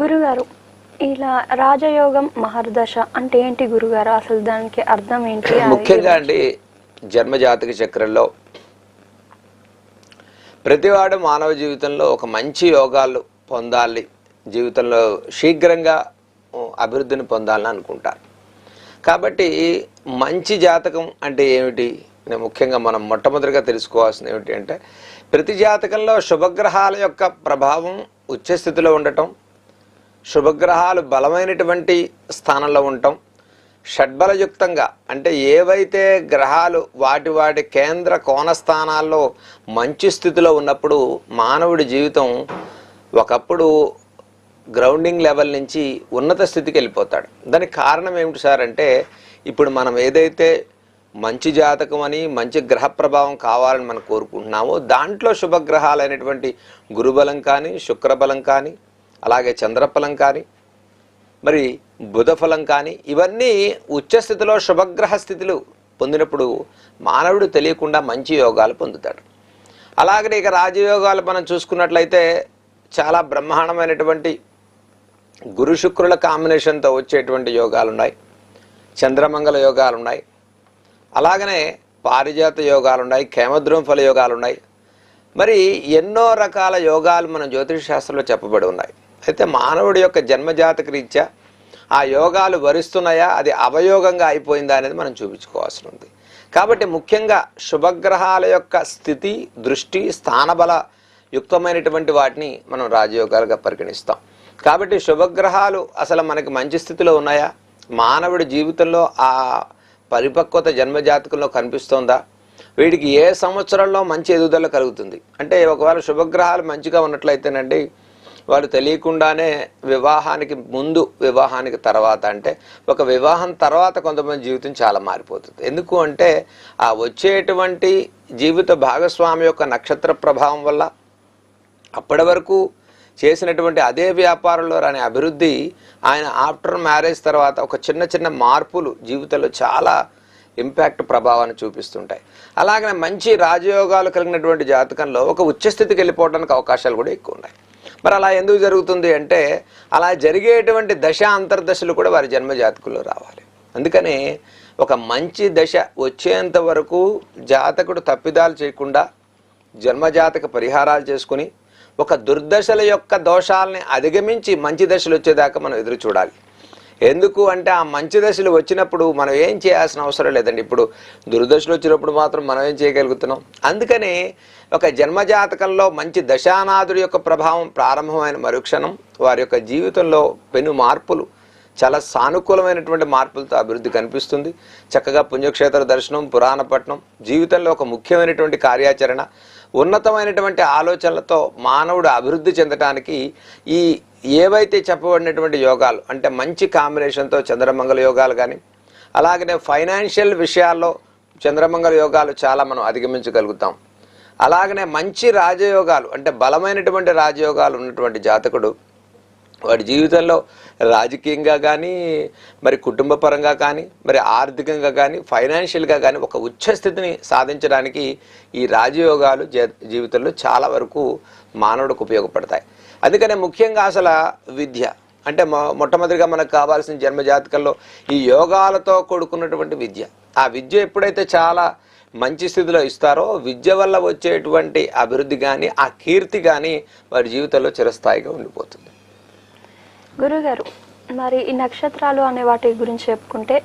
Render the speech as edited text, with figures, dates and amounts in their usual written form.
గురుగారు, ఇలా రాజయోగం మహర్దశ అంటే ఏంటి గురుగారు? అసలు దానికి అర్థం ఏంటి? ముఖ్యంగా అండి, జన్మజాతక చక్రంలో ప్రతివాడు మానవ జీవితంలో ఒక మంచి యోగాలు పొందాలి, జీవితంలో శీఘ్రంగా అభివృద్ధిని పొందాలని అనుకుంటారు. కాబట్టి మంచి జాతకం అంటే ఏమిటి? ముఖ్యంగా మనం మొట్టమొదటిగా తెలుసుకోవాల్సింది ఏమిటి అంటే, ప్రతి జాతకంలో శుభగ్రహాల యొక్క ప్రభావం ఉచ్చస్థితిలో ఉండటం, శుభగ్రహాలు బలమైనటువంటి స్థానంలో ఉండటం, షడ్బలయుక్తంగా అంటే ఏవైతే గ్రహాలు వాటి కేంద్ర కోణ స్థానాల్లో మంచి స్థితిలో ఉన్నప్పుడు మానవుడి జీవితం ఒకప్పుడు గ్రౌండింగ్ లెవెల్ నుంచి ఉన్నత స్థితికి వెళ్ళిపోతాడు. దానికి కారణం ఏమిటి సార్ అంటే, ఇప్పుడు మనం ఏదైతే మంచి జాతకం అని మంచి గ్రహ ప్రభావం కావాలని మనం కోరుకుంటున్నామో దాంట్లో శుభగ్రహాలైనటువంటి గురుబలం కానీ, శుక్రబలం కానీ, అలాగే చంద్రఫలం కానీ, మరి బుధఫలం కానీ, ఇవన్నీ ఉచ్చస్థితిలో శుభగ్రహ స్థితులు పొందినప్పుడు మానవుడు తెలియకుండా మంచి యోగాలు పొందుతాడు. అలాగే ఇక రాజయోగాలు మనం చూసుకున్నట్లయితే చాలా బ్రహ్మాండమైనటువంటి గురు శుక్రుల కాంబినేషన్తో వచ్చేటువంటి యోగాలు ఉన్నాయి, చంద్రమంగళ యోగాలు ఉన్నాయి, అలాగనే పారిజాత యోగాలు ఉన్నాయి, కేమద్రం ఫల యోగాలు ఉన్నాయి. మరి ఎన్నో రకాల యోగాలు మన జ్యోతిష్ శాస్త్రంలో చెప్పబడి ఉన్నాయి. అయితే మానవుడి యొక్క జన్మజాతక రీత్యా ఆ యోగాలు వరిస్తున్నాయా, అది అవయోగంగా అయిపోయిందా అనేది మనం చూపించుకోవాల్సి ఉంది. కాబట్టి ముఖ్యంగా శుభగ్రహాల యొక్క స్థితి, దృష్టి, స్థానబల యుక్తమైనటువంటి వాటిని మనం రాజయోగాలుగా పరిగణిస్తాం. కాబట్టి శుభగ్రహాలు అసలు మనకి మంచి స్థితిలో ఉన్నాయా, మానవుడి జీవితంలో ఆ పరిపక్వత జన్మజాతకంలో కనిపిస్తోందా, వీడికి ఏ సంవత్సరంలో మంచి ఎదుగుదల కలుగుతుంది అంటే, ఒకవేళ శుభగ్రహాలు మంచిగా ఉన్నట్లయితేనండి వాడు తెలియకుండానే వివాహానికి ముందు, వివాహానికి తర్వాత, అంటే ఒక వివాహం తర్వాత కొంతమంది జీవితం చాలా మారిపోతుంది. ఎందుకు అంటే ఆ వచ్చేటువంటి జీవిత భాగస్వామి యొక్క నక్షత్ర ప్రభావం వల్ల అప్పటి వరకు చేసినటువంటి అదే వ్యాపారంలో రాని అభివృద్ధి ఆయన ఆఫ్టర్ మ్యారేజ్ తర్వాత ఒక చిన్న మార్పులు జీవితంలో చాలా ఇంపాక్ట్ ప్రభావాన్ని చూపిస్తుంటాయి. అలాగనే మంచి రాజయోగాలు కలిగినటువంటి జాతకంలో ఒక ఉచ్చస్థితికి వెళ్ళిపోవడానికి అవకాశాలు కూడా ఎక్కువ ఉన్నాయి. మరి అలా ఎందుకు జరుగుతుంది అంటే, అలా జరిగేటువంటి దశ అంతర్దశలు కూడా వారి జన్మజాతకుల్లో రావాలి. అందుకని ఒక మంచి దశ వచ్చేంత వరకు జాతకుడు తప్పిదాలు చేయకుండా జన్మజాతక పరిహారాలు చేసుకుని ఒక దుర్దశల యొక్క దోషాలని అధిగమించి మంచి దశలు వచ్చేదాకా మనం ఎదురు చూడాలి. ఎందుకు అంటే ఆ మంచి దశలు వచ్చినప్పుడు మనం ఏం చేయాల్సిన అవసరం లేదండి. ఇప్పుడు దుర్దశలు వచ్చినప్పుడు మాత్రం మనం ఏం చేయగలుగుతున్నాం? అందుకని ఒక జన్మజాతకంలో మంచి దశానాథుడి యొక్క ప్రభావం ప్రారంభమైన మరుక్షణం వారి యొక్క జీవితంలో పెను మార్పులు, చాలా సానుకూలమైనటువంటి మార్పులతో అభివృద్ధి కనిపిస్తుంది. చక్కగా పుణ్యక్షేత్ర దర్శనం, పురాణ పఠనం, జీవితంలో ఒక ముఖ్యమైనటువంటి కార్యాచరణ, ఉన్నతమైనటువంటి ఆలోచనలతో మానవుడు అభివృద్ధి చెందడానికి ఈ ఏవైతే చెప్పబడినటువంటి యోగాలు అంటే మంచి కాంబినేషన్తో చంద్రమంగళ యోగాలు కానీ, అలాగనే ఫైనాన్షియల్ విషయాల్లో చంద్రమంగళ యోగాలు చాలా మనం అధిగమించగలుగుతాం. అలాగనే మంచి రాజయోగాలు అంటే బలమైనటువంటి రాజయోగాలు ఉన్నటువంటి జాతకుడు వాడి జీవితంలో రాజకీయంగా కానీ, మరి కుటుంబ పరంగా కానీ, మరి ఆర్థికంగా కానీ, ఫైనాన్షియల్గా కానీ ఒక ఉచ్చస్థితిని సాధించడానికి ఈ రాజయోగాలు జీవితంలో చాలా వరకు మానవుడికి ఉపయోగపడతాయి. అందుకనే ముఖ్యంగా అసలు విద్య అంటే మొట్టమొదటిగా మనకు కావాల్సిన జన్మజాతకంలో ఈ యోగాలతో కూడుకున్నటువంటి విద్య. ఆ విద్య ఎప్పుడైతే చాలా మంచి స్థితిలో ఇస్తారో విద్య వల్ల వచ్చేటువంటి అభివృద్ధి కానీ, ఆ కీర్తి కానీ వారి జీవితంలో చిరస్థాయిగా ఉండిపోతుంది. గురుగారు, మరి ఈ నక్షత్రాలు అనే వాటి గురించి చెప్పుకుంటే